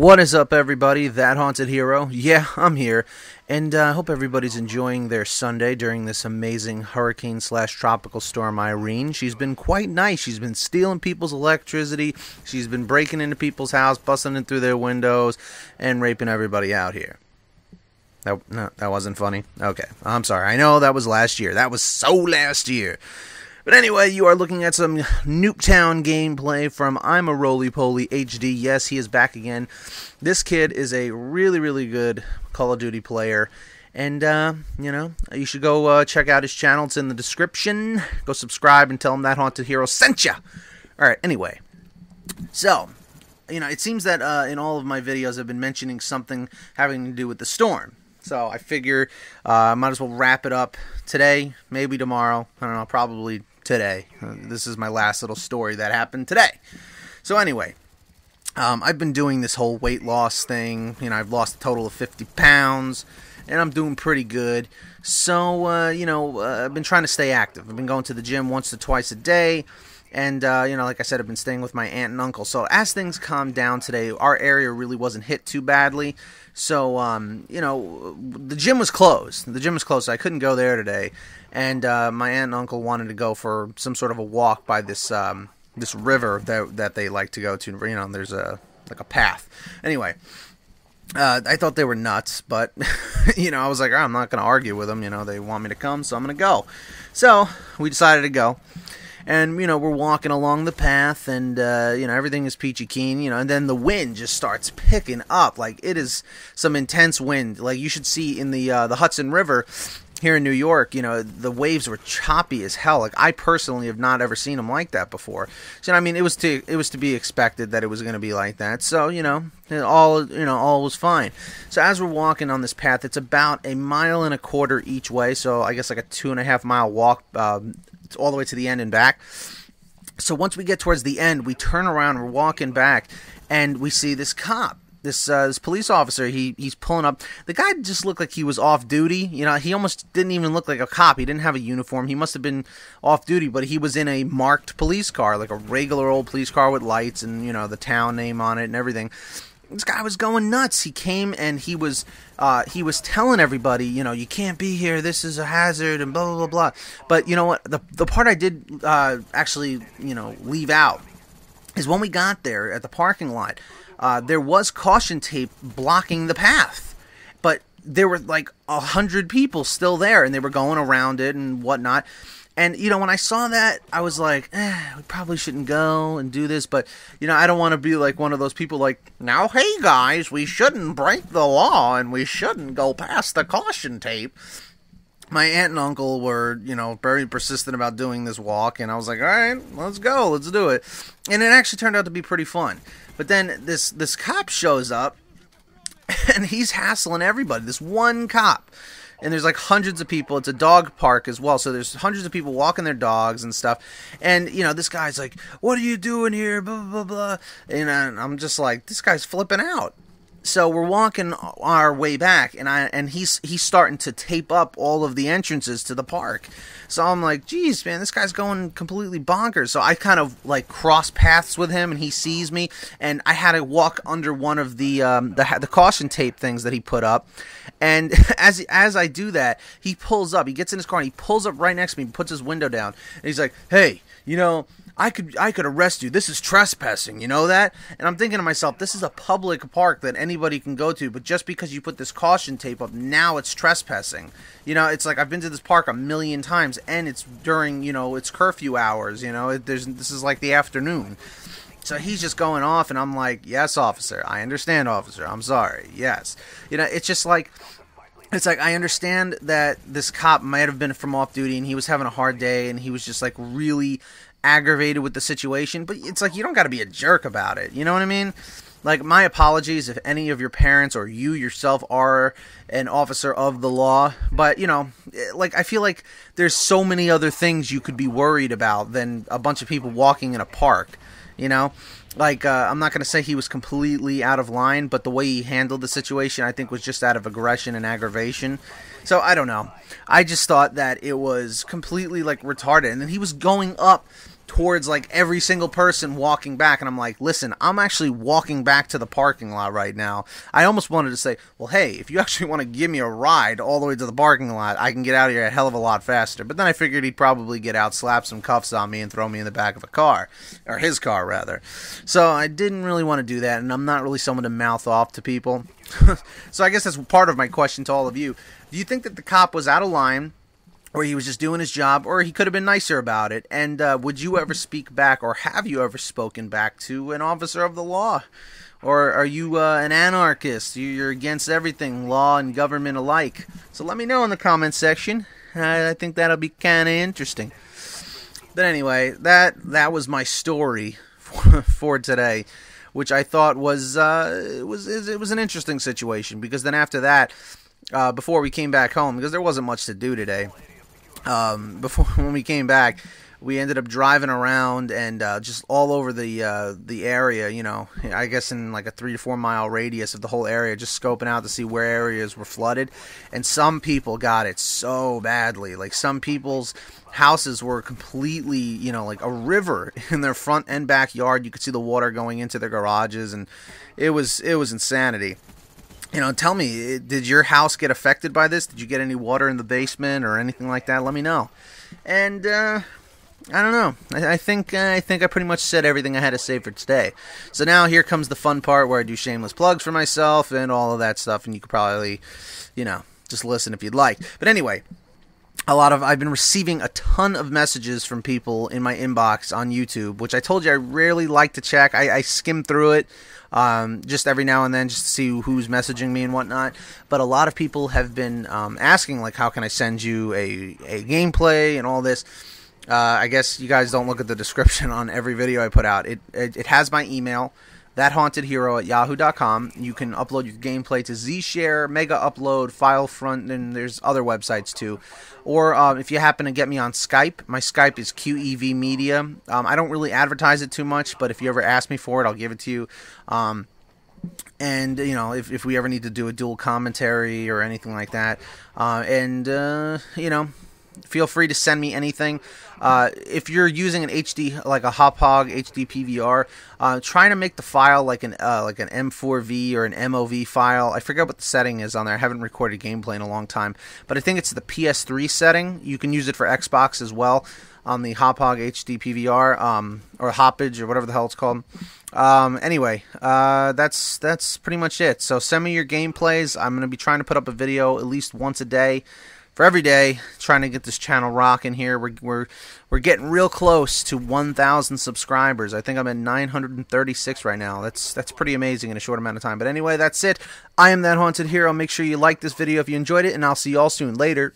What is up, everybody? That Haunted Hero. Yeah, I'm here, and I hope everybody's enjoying their Sunday during this amazing hurricane/tropical storm Irene. She's been quite nice. She's been stealing people's electricity. She's been breaking into people's house, busting in through their windows, and raping everybody out here. No, that wasn't funny. Okay, I'm sorry. I know that was last year. That was so last year. But anyway, you are looking at some Nuketown gameplay from ImARollyPollyHD. Yes, he is back again. This kid is a really, really good Call of Duty player. And, you should go check out his channel. It's in the description. Go subscribe and tell him That Haunted Hero sent ya. Alright, anyway. So, it seems that in all of my videos I've been mentioning something having to do with the storm. So I figure I might as well wrap it up today, maybe tomorrow. I don't know, probably today. This is my last little story that happened today. So anyway, I've been doing this whole weight loss thing. I've lost a total of 50 pounds, and I'm doing pretty good. So, I've been trying to stay active. I've been going to the gym once to twice a day. And, like I said, I've been staying with my aunt and uncle. So as things calmed down today, our area really wasn't hit too badly. So, the gym was closed. The gym was closed, so I couldn't go there today. And my aunt and uncle wanted to go for some sort of a walk by this this river that they like to go to. There's a path. Anyway, I thought they were nuts, but, I was like, I'm not going to argue with them. They want me to come, so I'm going to go. So we decided to go. And, we're walking along the path, and, everything is peachy keen, and then the wind just starts picking up. Like, it is some intense wind. Like, you should see in the Hudson River here in New York, the waves were choppy as hell. Like, I personally have not ever seen them like that before. So, it was to be expected that it was going to be like that. So, all was fine. So, as we're walking on this path, it's about 1.25 miles each way. So, I guess like a 2.5 mile walk, all the way to the end and back. So once we get towards the end, we turn around, we're walking back, and we see this cop, this police officer. He's pulling up. The guy just looked like he was off duty. He almost didn't even look like a cop. He didn't have a uniform. He must have been off duty, but he was in a marked police car, like a regular old police car with lights and, the town name on it and everything. This guy was going nuts. He came and he was telling everybody, you can't be here. This is a hazard and blah, blah, blah, blah. But you know what? The part I did actually, leave out is when we got there at the parking lot, there was caution tape blocking the path. But there were like 100 people still there, and they were going around it and whatnot. And, when I saw that, I was like, we probably shouldn't go and do this. But, I don't want to be like one of those people like, now, hey, guys, we shouldn't break the law and we shouldn't go past the caution tape. My aunt and uncle were, very persistent about doing this walk. And I was like, all right, let's go. Let's do it. And it actually turned out to be pretty fun. But then this cop shows up and he's hassling everybody. This one cop. And there's like hundreds of people. It's a dog park as well. So there's hundreds of people walking their dogs and stuff. And, this guy's like, what are you doing here? Blah, blah, blah. And I'm just like, this guy's flipping out. So we're walking our way back, and he's starting to tape up all of the entrances to the park. So I'm like, geez, man, this guy's going completely bonkers. So I kind of like cross paths with him, and he sees me, and I had to walk under one of the caution tape things that he put up. And as I do that, he pulls up. He gets in his car, and he pulls up right next to me, and puts his window down, and he's like, hey, I could arrest you. This is trespassing. You know that? And I'm thinking to myself, this is a public park that anybody can go to, but just because you put this caution tape up, now it's trespassing. It's like I've been to this park 1,000,000 times, and it's during, it's curfew hours. This is like the afternoon. So he's just going off, and I'm like, yes, officer. I understand, officer. I'm sorry. Yes. It's just like... It's like, I understand that this cop might have been from off duty and he was having a hard day and he was just like really aggravated with the situation, but it's like, you don't got to be a jerk about it. You know what I mean? Like, my apologies if any of your parents or you yourself are an officer of the law, but, like, I feel like there's so many other things you could be worried about than a bunch of people walking in a park, Like, I'm not going to say he was completely out of line, but the way he handled the situation, I think, was just out of aggression and aggravation. So, I don't know. I just thought that it was completely, like, retarded. And then he was going up towards like every single person walking back, and I'm like, listen, I'm actually walking back to the parking lot right now. I almost wanted to say, well, hey, if you actually want to give me a ride all the way to the parking lot, I can get out of here a hell of a lot faster. But then I figured he'd probably get out, slap some cuffs on me, and throw me in the back of a car, or his car rather. So I didn't really want to do that, and I'm not really someone to mouth off to people. So I guess that's part of my question to all of you. Do you think that the cop was out of line, or he was just doing his job, or he could have been nicer about it? And would you ever speak back, or have you ever spoken back to an officer of the law? Or are you an anarchist? You're against everything, law and government alike? So let me know in the comment section. I think that'll be kind of interesting. But anyway, that was my story for today, which I thought was it was an interesting situation, because then after that, before we came back home, because there wasn't much to do today, when we came back, we ended up driving around and just all over the area, you know, I guess in like a 3 to 4 mile radius of the whole area, just scoping out to see where areas were flooded. And some people got it so badly. Like, some people's houses were completely, you know, like a river in their front and backyard. You could see the water going into their garages, and it was insanity. You know, tell me, did your house get affected by this? Did you get any water in the basement or anything like that? Let me know. And I don't know. I think I pretty much said everything I had to say for today. So now here comes the fun part where I do shameless plugs for myself and all of that stuff, and you could probably, you know, just listen if you'd like. But anyway, I've been receiving a ton of messages from people in my inbox on YouTube, which I told you I rarely like to check. I skim through it just every now and then, just to see who's messaging me and whatnot. But a lot of people have been asking, like, how can I send you a gameplay and all this. I guess you guys don't look at the description on every video I put out. It has my email, ThatHauntedHero@yahoo.com. You can upload your gameplay to Zshare, Mega Upload, FileFront, and there's other websites too. Or if you happen to get me on Skype, my Skype is QEV Media. I don't really advertise it too much, but if you ever ask me for it, I'll give it to you. And, you know, if we ever need to do a dual commentary or anything like that. You know, feel free to send me anything. If you're using an HD, like a HopHog HD PVR, trying to make the file like an M4V or an MOV file. I forget what the setting is on there. I haven't recorded gameplay in a long time, but I think it's the PS3 setting. You can use it for Xbox as well on the HopHog HD PVR, or Hoppage, or whatever the hell it's called. Anyway, that's pretty much it. So send me your gameplays. I'm going to be trying to put up a video at least once a day, for every day, trying to get this channel rocking here. We're getting real close to 1,000 subscribers. I think I'm at 936 right now. That's pretty amazing in a short amount of time. But anyway, that's it. I am That Haunted Hero. Make sure you like this video if you enjoyed it, and I'll see you all soon. Later.